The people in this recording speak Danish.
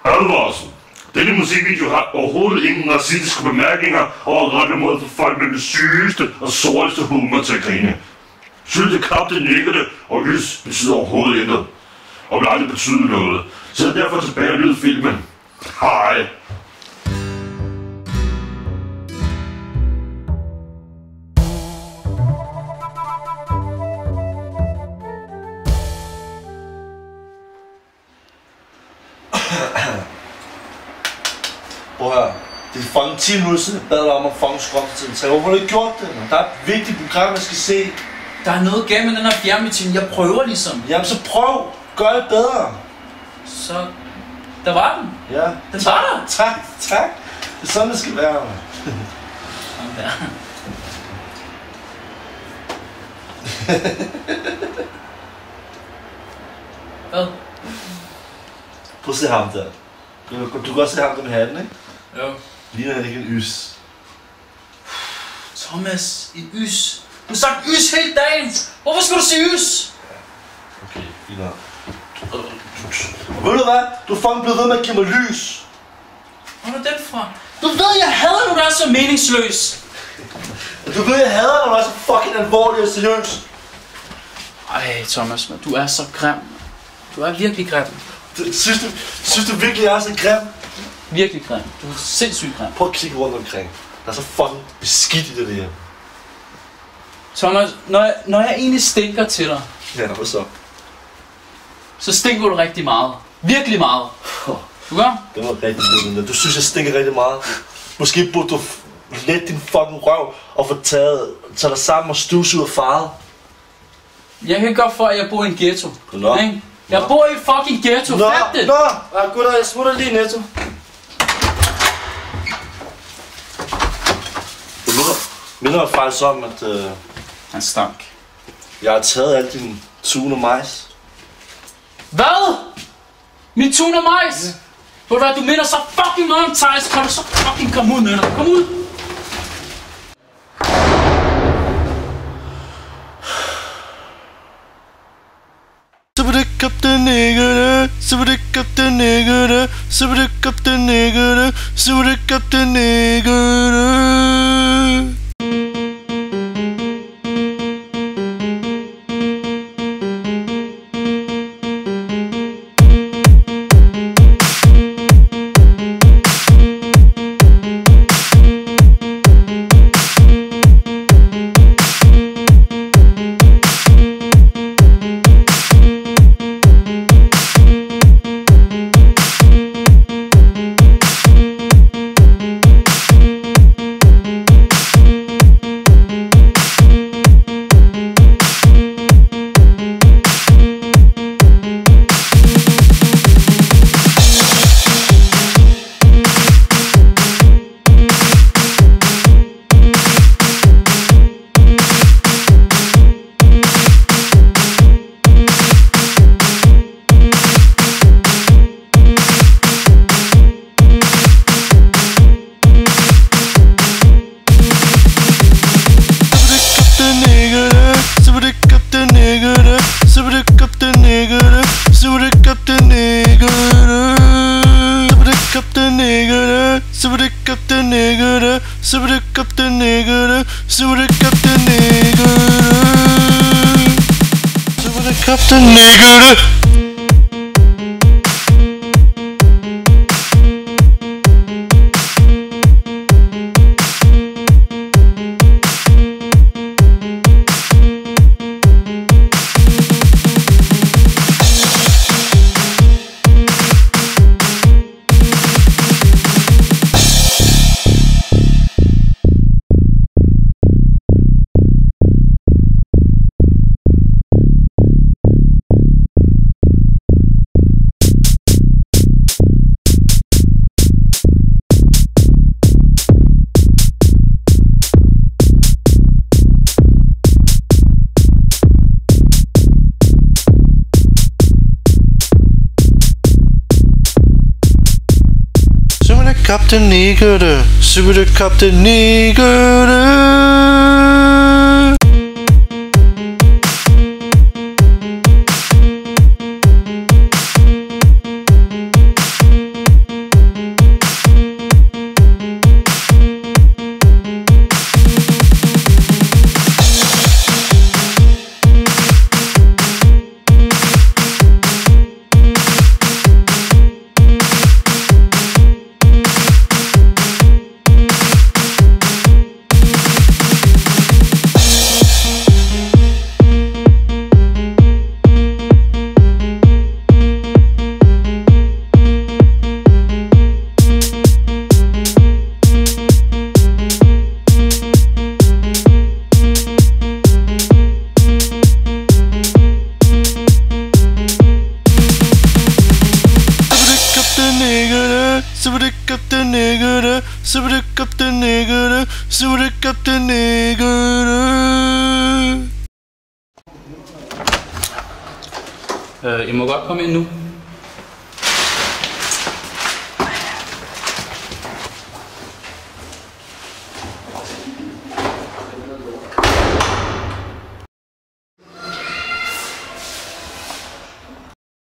Advarsel. Denne musikvideo har overhovedet ingen racistiske bemærkninger og er rettet mod for folk med den sygeste og sorteste humor til at grine. Sylte, kapte, nikkede og ys betyder overhovedet intet. Og vil aldrig betyde noget. Så derfor tilbage og nyd filmen. Hej! Prøv at høre. Det er fucking 10 minutter siden, jeg bad dig om at fucking skrotte til den. Hvorfor har du ikke gjort det? Der er et vigtigt program, jeg skal se. Der er noget galt med den her fjernbetjening. Jeg prøver ligesom. Jamen så prøv. Gør det bedre. Så... Der var den. Ja. Den var der. Tak. Det er sådan, det skal være. Sådan der. Hvad? Prøv at se ham der. Du kan også se ham der med hatten, ikke? Jo. Ligner han ikke en ys? Thomas, en ys. Du har sagt ys hele dagen. Hvorfor skal du sige ys? Okay, fint nok. Ved du hvad? Du er fucking blevet ved med at give mig lys. Hvor er den fra? Du ved, jeg hader, når du er så meningsløs. Du ved, jeg hader, når du er så fucking alvorlig og seriøs. Ej, Thomas, du er så grim. Du er virkelig grim. Synes du virkelig, jeg er så grim? Virkelig grim. Du er sindssygt grim. Prøv at kigge rundt omkring. Der er så fucking beskidt i det her. Thomas, når jeg egentlig stinker til dig, Ja, hvad så? så stinker du rigtig meget. Virkelig meget. Du gør? Det var rigtig lidt. Du synes, jeg stinker rigtig meget. Måske burde du lette din fucking røv og få taget dig sammen og støvsuge og farvet. Jeg kan godt for, at jeg bor i en ghetto. Nå. Ikke? Jeg bor i en fucking ghetto. Fat det! Nå! Ja, gutter, jeg smutter lige Netto. Det minder mig faktisk om, at Han stank. jeg har taget al din tun og majs. Hvad? Min tun og majs? Ved du hvad, du minder så fucking meget om Thijs. Kan du så fucking komme ud med dig? Kom ud! Kapten Niggerne, så var det Kapten Niggerne, så var det Kapten Niggerne, så var det Kapten Niggerne. Så var det Kapten Niggerne, så var det Kapten Niggerne, så var det Kapten Niggerne, så var det Kapten Niggerne. Kapten Niggerne, så var det Kapten Niggerne. Kaptajn Nikkerne, Kaptajn Nikkerne, Kaptajn Nikkerne. I må godt komme ind nu.